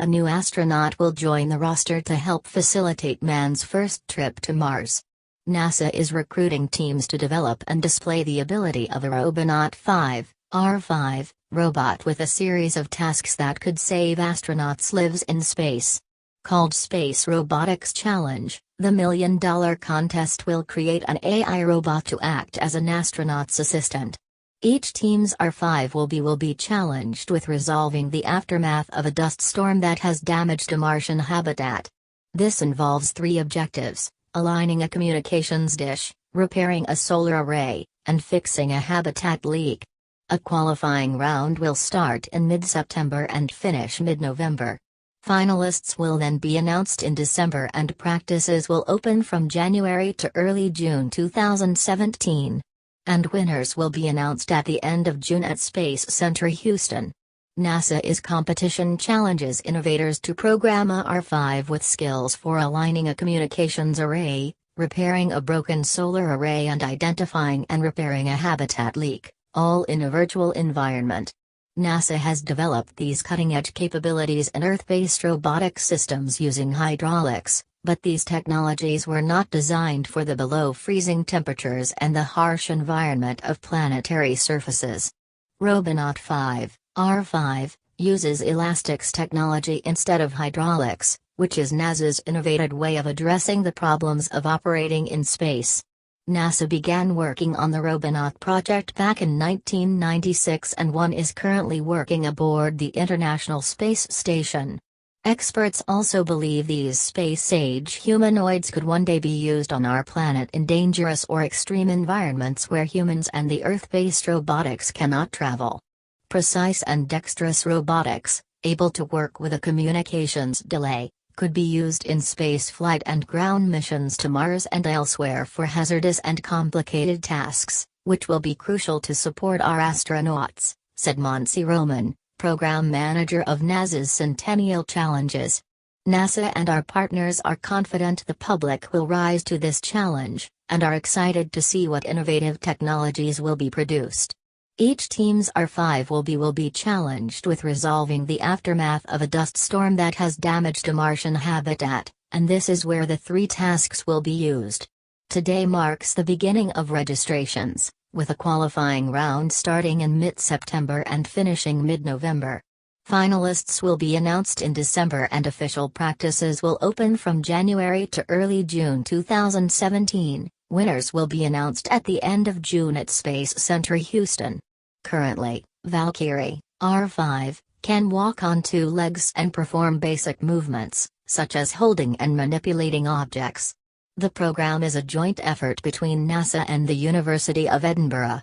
A new astronaut will join the roster to help facilitate man's first trip to Mars. NASA is recruiting teams to develop and display the ability of a Robonaut 5, R5, robot with a series of tasks that could save astronauts' lives in space. Called Space Robotics Challenge, the $1 million contest will create an AI robot to act as an astronaut's assistant. Each team's R5 will be challenged with resolving the aftermath of a dust storm that has damaged a Martian habitat. This involves 3 objectives: aligning a communications dish, repairing a solar array, and fixing a habitat leak. A qualifying round will start in mid-September and finish mid-November. Finalists will then be announced in December and practices will open from January to early June 2017. And winners will be announced at the end of June at Space Center Houston. NASA's competition challenges innovators to program a R5 with skills for aligning a communications array, repairing a broken solar array and identifying and repairing a habitat leak, all in a virtual environment. NASA has developed these cutting-edge capabilities in Earth-based robotic systems using hydraulics, but these technologies were not designed for the below-freezing temperatures and the harsh environment of planetary surfaces. Robonaut 5, R5, uses elastics technology instead of hydraulics, which is NASA's innovative way of addressing the problems of operating in space. NASA began working on the Robonaut project back in 1996 and one is currently working aboard the International Space Station. Experts also believe these space-age humanoids could one day be used on our planet in dangerous or extreme environments where humans and the Earth-based robotics cannot travel. Precise and dexterous robotics, able to work with a communications delay, could be used in spaceflight and ground missions to Mars and elsewhere for hazardous and complicated tasks, which will be crucial to support our astronauts, said Monsi Roman, Program Manager of NASA's Centennial Challenges. NASA and our partners are confident the public will rise to this challenge, and are excited to see what innovative technologies will be produced. Each team's R5 will be challenged with resolving the aftermath of a dust storm that has damaged a Martian habitat, and this is where the 3 tasks will be used. Today marks the beginning of registrations, with a qualifying round starting in mid-September and finishing mid-November. Finalists will be announced in December and official practices will open from January to early June 2017. Winners will be announced at the end of June at Space Center Houston. Currently, Valkyrie, R5, can walk on 2 legs and perform basic movements, such as holding and manipulating objects. The program is a joint effort between NASA and the University of Edinburgh.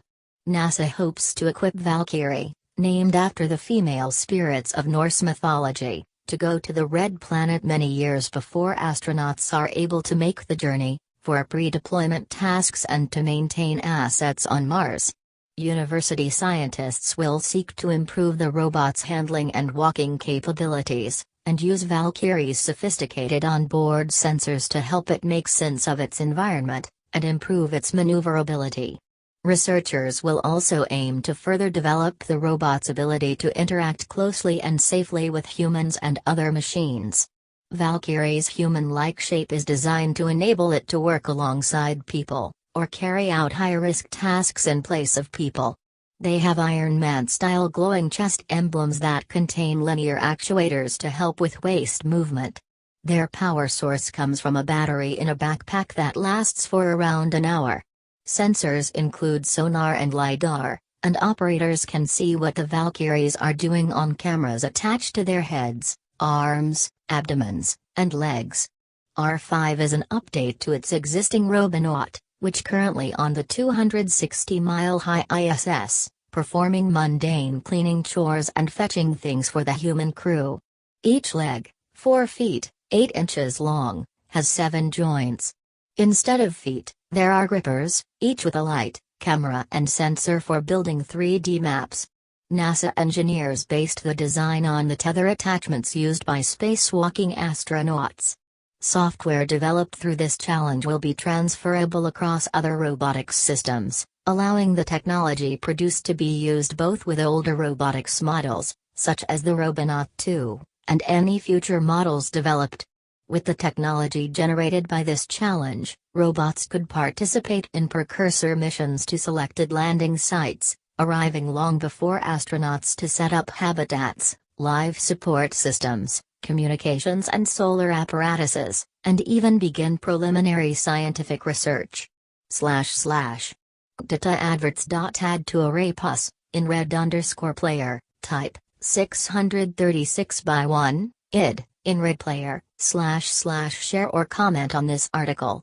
NASA hopes to equip Valkyrie, named after the female spirits of Norse mythology, to go to the Red Planet many years before astronauts are able to make the journey, for pre-deployment tasks and to maintain assets on Mars. University scientists will seek to improve the robot's handling and walking capabilities, and use Valkyrie's sophisticated onboard sensors to help it make sense of its environment, and improve its maneuverability. Researchers will also aim to further develop the robot's ability to interact closely and safely with humans and other machines. Valkyrie's human-like shape is designed to enable it to work alongside people, or carry out high-risk tasks in place of people. They have Iron Man-style glowing chest emblems that contain linear actuators to help with waist movement. Their power source comes from a battery in a backpack that lasts for around an hour. Sensors include sonar and LiDAR, and operators can see what the Valkyries are doing on cameras attached to their heads, arms, abdomens, and legs. R5 is an update to its existing Robonaut, which currently on the 260-mile-high ISS, performing mundane cleaning chores and fetching things for the human crew. Each leg, 4 feet, 8 inches long, has 7 joints. Instead of feet, there are grippers, each with a light, camera and sensor for building 3D maps. NASA engineers based the design on the tether attachments used by spacewalking astronauts. Software developed through this challenge will be transferable across other robotics systems, allowing the technology produced to be used both with older robotics models, such as the Robonaut 2, and any future models developed. With the technology generated by this challenge, robots could participate in precursor missions to selected landing sites, arriving long before astronauts to set up habitats, life support systems, communications and solar apparatuses, and even begin preliminary scientific research. Data adverts. Add to array pus, in red_player, type, 636 by 1, id, in red player, // share or comment on this article.